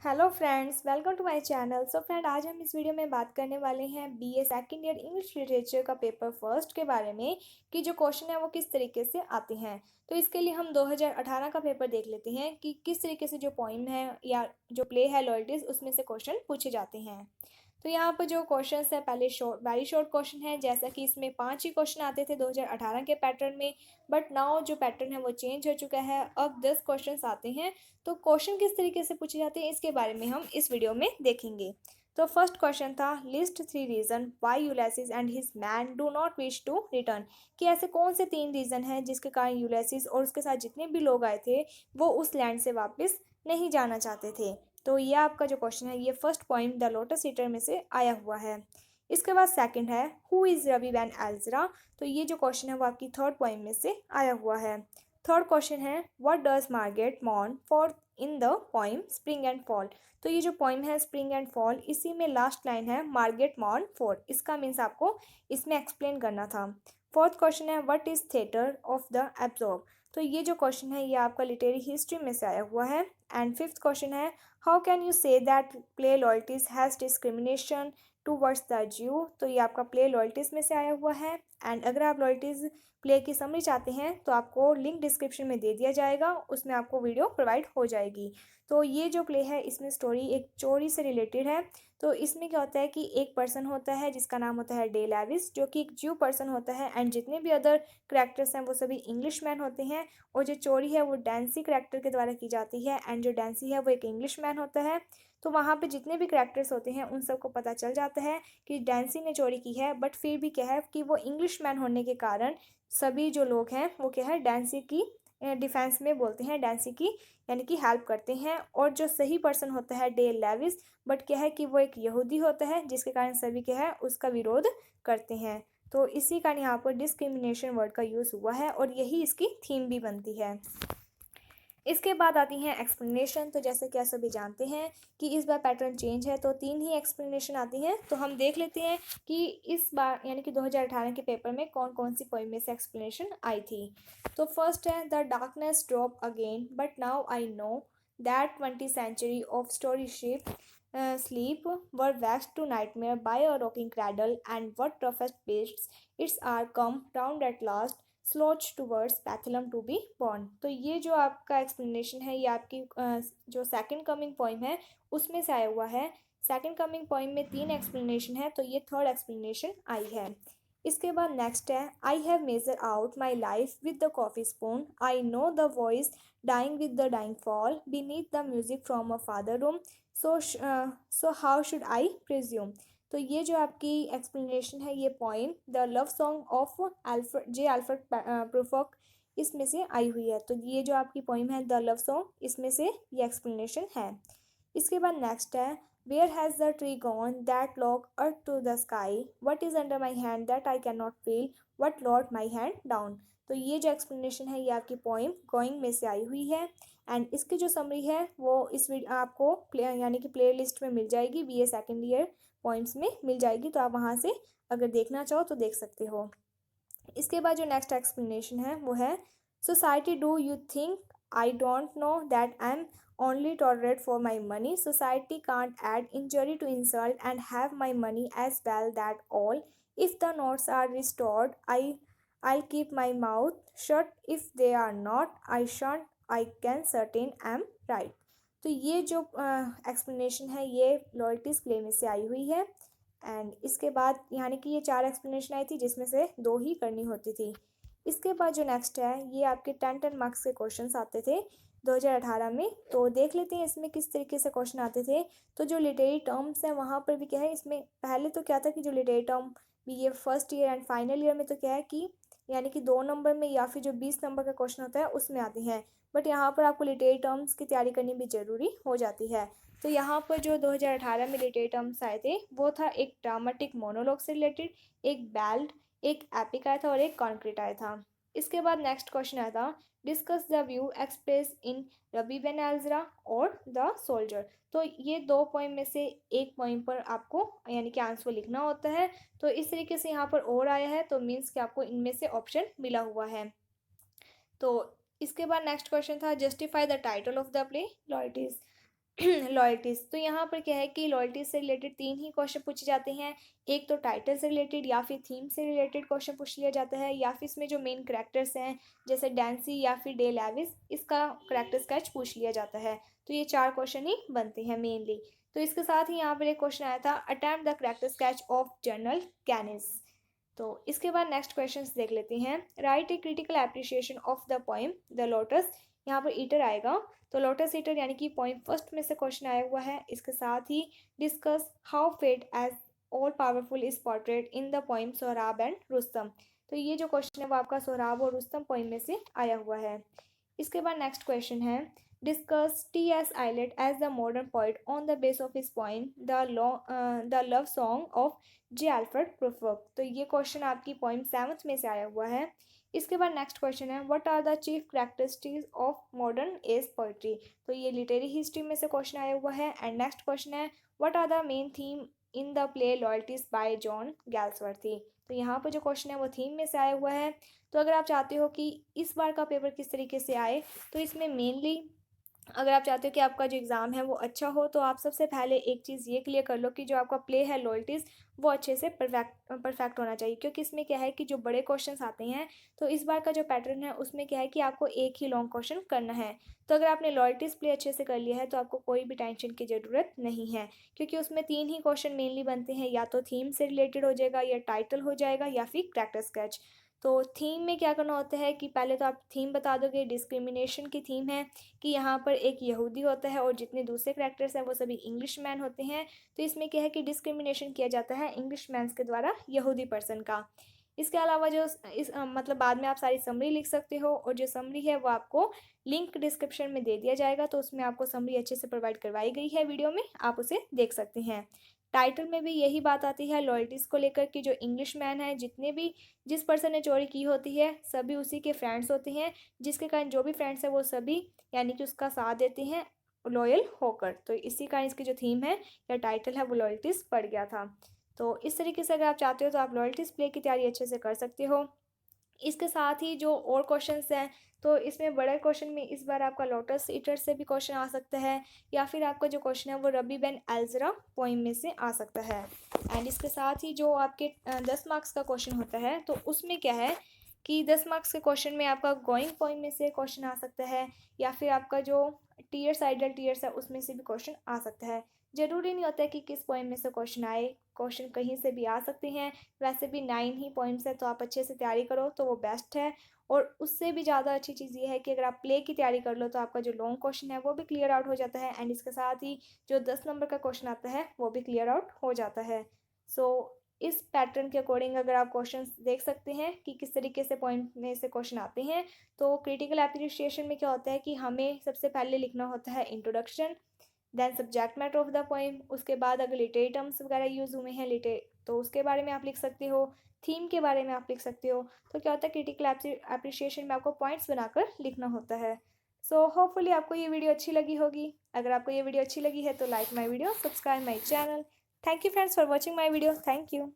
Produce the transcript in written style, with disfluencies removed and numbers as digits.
Hello friends, welcome to my channel. So friend, आज हम इस वीडियो में बात करने वाले हैं BA second year English literature का पेपर फर्स्ट के बारे में कि जो क्वेश्चन है वो किस तरीके से आते हैं। तो इसके लिए हम 2018 का पेपर देख लेते हैं कि किस तरीके से जो पोइम है या जो प्ले है लॉयल्टीज उसमें से क्वेश्चन पूछे जाते हैं। तो यहाँ पर जो क्वेश्चन है पहले वेरी शॉर्ट क्वेश्चन है, जैसा कि इसमें 5 ही क्वेश्चन आते थे 2018 के पैटर्न में। बट नाउ जो पैटर्न है वो चेंज हो चुका है, अब 10 क्वेश्चन आते हैं। तो क्वेश्चन किस तरीके से पूछे जाते हैं इसके बारे में हम इस वीडियो में देखेंगे। तो फर्स्ट क्वेश्चन था, list 3 reason why Ulysses and his men do not wish to return. कि ऐसे कौन से 3 रीजन हैं जिसके कारण यूलेसिस और उसके साथ जितने भी लोग आए थे वो उस लैंड से वापस नहीं जाना चाहते थे। तो ये आपका जो क्वेश्चन है ये first point the lotus eater में से आया हुआ है। इसके बाद सेकंड है, हु इज रवि वैन एल्जरा। तो ये जो क्वेश्चन है वो आपकी थर्ड पॉइंट में से आया हुआ है। थर्ड क्वेश्चन है, what does Margaret mourn for in the poem spring and fall. तो ये जो पोइम है स्प्रिंग एंड फॉल, इसी में लास्ट लाइन है मार्गेट मॉर्न फॉर, इसका मीन्स आपको इसमें एक्सप्लेन करना था। फोर्थ क्वेश्चन है, what is theatre of the absorb. तो ये जो क्वेश्चन है ये आपका लिटरेरी हिस्ट्री में से आया हुआ है। एंड फिफ्थ क्वेश्चन है, how can you say that play loyalties has discrimination towards the ज्यू। तो ये आपका प्ले लॉयल्टीज में से आया हुआ है। एंड अगर आप लॉयल्टीज प्ले की समरी चाहते हैं तो आपको लिंक डिस्क्रिप्शन में दे दिया जाएगा, उसमें आपको वीडियो प्रोवाइड हो जाएगी। तो ये जो प्ले है इसमें स्टोरी एक चोरी से रिलेटेड है। तो इसमें क्या होता है कि एक पर्सन होता है जिसका नाम होता है डे लेविस, जो कि एक ज्यू पर्सन होता है। एंड जितने भी अदर करेक्टर्स हैं वो सभी इंग्लिश मैन होते हैं। और जो चोरी है वो डैंसी करेक्टर के द्वारा की जाती है। एंड जो डैंसी है वो एक इंग्लिश मैन होता है। तो वहाँ पे जितने भी करेक्टर्स होते हैं उन सबको पता चल जाता है कि डैंसी ने चोरी की है। बट फिर भी क्या है कि वो इंग्लिश मैन होने के कारण सभी जो लोग हैं वो क्या है डैंसी की डिफेंस में बोलते हैं, डैंसी की यानी कि हेल्प करते हैं। और जो सही पर्सन होता है डे लेविस, बट क्या है कि वो एक यहूदी होता है जिसके कारण सभी क्या है उसका विरोध करते हैं। तो इसी कारण यहाँ पर डिस्क्रिमिनेशन वर्ड का यूज़ हुआ है और यही इसकी थीम भी बनती है। इसके बाद आती हैं एक्सप्लेनेशन। तो जैसे कि आप सभी जानते हैं कि इस बार पैटर्न चेंज है, तो 3 ही एक्सप्लेनेशन आती हैं। तो हम देख लेते हैं कि इस बार यानी कि 2018 के पेपर में कौन कौन सी पोइम में से एक्सप्लेनेशन आई थी। तो फर्स्ट है, the darkness drop again but now I know that 20th century of story ship sleep were waxed to nightmare by a rocking cradle, and what toughest beasts its are come round at last slouch towards Bethlehem to be born. तो ये जो आपका explanation है ये आपकी जो second coming poem है उसमें से आया हुआ है। सेकंड कमिंग पोइम में 3 एक्सप्लेनेशन है, तो ये थर्ड एक्सप्लेनेशन आई है। इसके बाद नेक्स्ट है, I have measure out my life with the coffee spoon, I know the voice dying with the dying fall beneath the music from a farther room, so how should I presume. तो ये जो आपकी explanation है ये point the love song of Alfred Prufrock इसमें से आई हुई है। तो ये जो आपकी पोइम है द लव सॉन्ग इसमें से ये एक्सप्लेनेशन है। इसके बाद नेक्स्ट है, where has the tree gone that locked earth to the sky, what is under my hand that I can not feel, what loaded my hand down. तो ये जो एक्सप्लेनेशन है ये आपकी पोइम गोइंग में से आई हुई है। एंड इसकी जो समरी है वो इस वीडियो आपको प्ले यानी कि प्ले लिस्ट में मिल जाएगी, बीए सेकेंड ईयर पॉइंट्स में मिल जाएगी। तो आप वहाँ से अगर देखना चाहो तो देख सकते हो। इसके बाद जो नेक्स्ट एक्सप्लेनेशन है वो है, society do you think I don't know that I am only tolerate for my money, society can't add injury to insult and have my money as well that all, if the notes are restored I keep my mouth shut, if they are not I shan't, I can certain am right. तो ये जो explanation है ये loyalties play में से आई हुई है। And इसके बाद यानी कि ये 4 एक्सप्लेनेशन आई थी जिसमें से 2 ही करनी होती थी। इसके बाद जो नेक्स्ट है ये आपके 10 मार्क्स के क्वेश्चन आते थे 2018 में। तो देख लेते हैं इसमें किस तरीके से क्वेश्चन आते थे। तो जो लिटरेरी टर्म्स हैं वहाँ पर भी क्या है, इसमें पहले तो क्या था कि जो लिटरेरी टर्म भी ये first year and final year में तो क्या है कि यानी कि 2 नंबर में या फिर जो 20 नंबर का क्वेश्चन होता है उसमें आती हैं। बट यहाँ पर आपको लिटरेरी टर्म्स की तैयारी करनी भी ज़रूरी हो जाती है। तो यहाँ पर जो 2018 में लिटरेरी टर्म्स आए थे वो था एक ड्रामेटिक मोनोलॉग से रिलेटेड, एक बैल्ड, एक एपिक आया था और एक कॉन्क्रीट आया था। इसके बाद नेक्स्ट क्वेश्चन आया था, discuss the view express in Rabbi Ben Ezra और द सोल्जर। तो ये 2 पॉइंट में से एक पॉइंट पर आपको यानी कि आंसर लिखना होता है। तो इस तरीके से यहाँ पर और आया है तो मीन्स कि आपको इनमें से ऑप्शन मिला हुआ है। तो इसके बाद नेक्स्ट क्वेश्चन था, justify the title of the play loyalties. Loyalties. तो यहाँ पर क्या है कि लॉयल्टी से रिलेटेड 3 ही क्वेश्चन पूछे जाते हैं। एक तो टाइटल से रिलेटेड या फिर थीम से रिलेटेड क्वेश्चन पूछ लिया जाता है, या फिर इसमें जो मेन करैक्टर्स हैं जैसे डैन्सी या फिर डे लेविस, इसका करैक्टर स्केच पूछ लिया जाता है। तो ये 4 क्वेश्चन ही बनते हैं मेनली। तो इसके साथ ही यहाँ पर एक क्वेश्चन आया था, attempt the character sketch of general कैनिस। तो इसके बाद नेक्स्ट क्वेश्चन देख लेते हैं। Right a critical appreciation of the poem the lotus. यहाँ पर ईटर आएगा, तो लोटस ईटर यानी कि पोएम फर्स्ट में से क्वेश्चन आया हुआ है। इसके साथ ही discuss how fate as all powerful is portrait in the poem Sohrab and Rustum. तो ये जो क्वेश्चन है वो आपका सोहराब और रुस्तम पोएम में से आया हुआ है। इसके बाद नेक्स्ट क्वेश्चन है, discuss T S Eliot as the modern poet on the base of his poem the love song of J Alfred Prufrock. तो ये क्वेश्चन आपकी पॉइंट 7th में से आया हुआ है। इसके बाद नेक्स्ट क्वेश्चन है, what are the chief characteristics of modern age poetry. तो ये लिटरेरी हिस्ट्री में से क्वेश्चन आया हुआ है। एंड नेक्स्ट क्वेश्चन है, what are the main theme in the play Loyalties by John Galsworthy. तो यहाँ पर जो क्वेश्चन है वो थीम में से आया हुआ है। तो अगर आप चाहते हो कि इस बार का पेपर किस तरीके से आए, तो इसमें मेनली अगर आप चाहते हो कि आपका जो एग्ज़ाम है वो अच्छा हो, तो आप सबसे पहले एक चीज़ ये क्लियर कर लो कि जो आपका प्ले है लॉयल्टीज़ वो अच्छे से परफेक्ट होना चाहिए। क्योंकि इसमें क्या है कि जो बड़े क्वेश्चंस आते हैं, तो इस बार का जो पैटर्न है उसमें क्या है कि आपको एक ही लॉन्ग क्वेश्चन करना है। तो अगर आपने लॉयल्टीज़ प्ले अच्छे से कर लिया है तो आपको कोई भी टेंशन की ज़रूरत नहीं है, क्योंकि उसमें 3 ही क्वेश्चन मेनली बनते हैं, या तो थीम से रिलेटेड हो जाएगा, या टाइटल हो जाएगा, या फिर कैरेक्टर स्केच। तो थीम में क्या करना होता है कि पहले तो आप थीम बता दोगे। डिस्क्रिमिनेशन की थीम है कि यहाँ पर एक यहूदी होता है और जितने दूसरे करैक्टर्स हैं वो सभी इंग्लिश मैन होते हैं। तो इसमें क्या है कि डिस्क्रिमिनेशन किया जाता है इंग्लिश मैन्स के द्वारा यहूदी पर्सन का। इसके अलावा जो मतलब बाद में आप सारी समरी लिख सकते हो, और जो समरी है वो आपको लिंक डिस्क्रिप्शन में दे दिया जाएगा। तो उसमें आपको समरी अच्छे से प्रोवाइड करवाई गई है वीडियो में, आप उसे देख सकते हैं। टाइटल में भी यही बात आती है लॉयल्टीज़ को लेकर कि जो इंग्लिश मैन है, जितने भी जिस पर्सन ने चोरी की होती है सभी उसी के फ्रेंड्स होते हैं, जिसके कारण जो भी फ्रेंड्स हैं वो सभी यानी कि उसका साथ देते हैं लॉयल होकर। तो इसी कारण इसकी जो थीम है या टाइटल है वो लॉयल्टीज़ पड़ गया था। तो इस तरीके से अगर आप चाहते हो तो आप लॉयल्टीज़ प्ले की तैयारी अच्छे से कर सकते हो। इसके साथ ही जो और क्वेश्चंस हैं, तो इसमें बड़े क्वेश्चन में इस बार आपका लोटस ईटर से भी क्वेश्चन आ सकता है, या फिर आपका जो क्वेश्चन है वो रबी बेन एल्जरा पोइम में से आ सकता है। एंड इसके साथ ही जो आपके 10 मार्क्स का क्वेश्चन होता है, तो उसमें क्या है कि 10 मार्क्स के क्वेश्चन में आपका गोइंग पोइम में से क्वेश्चन आ सकता है, या फिर आपका जो टीयर्स आइडल टीयर्स है उसमें से भी क्वेश्चन आ सकता है। ज़रूरी नहीं होता है कि किस पोइम में से क्वेश्चन आए, क्वेश्चन कहीं से भी आ सकते हैं। वैसे भी 9 ही पॉइंट्स है, तो आप अच्छे से तैयारी करो तो वो बेस्ट है। और उससे भी ज़्यादा अच्छी चीज़ ये है कि अगर आप प्ले की तैयारी कर लो तो आपका जो लॉन्ग क्वेश्चन है वो भी क्लियर आउट हो जाता है। एंड इसके साथ ही जो 10 नंबर का क्वेश्चन आता है वो भी क्लियर आउट हो जाता है। सो इस पैटर्न के अकॉर्डिंग अगर आप क्वेश्चन देख सकते हैं कि किस तरीके से पॉइंट में से क्वेश्चन आते हैं, तो क्रिटिकल एप्रिसिएशन में क्या होता है कि हमें सबसे पहले लिखना होता है introduction, then subject matter of the poem. उसके बाद अगर लिटरेरी टर्म्स वगैरह यूज़ हुए हैं तो उसके बारे में आप लिख सकते हो, थीम के बारे में आप लिख सकते हो। तो क्या होता है क्रिटिकल एप्रिसिएशन में आपको पॉइंट्स बनाकर लिखना होता है। सो होपफुली आपको ये वीडियो अच्छी लगी होगी। अगर आपको ये वीडियो अच्छी लगी है तो like my video, subscribe my channel. Thank you friends for watching my video. Thank you.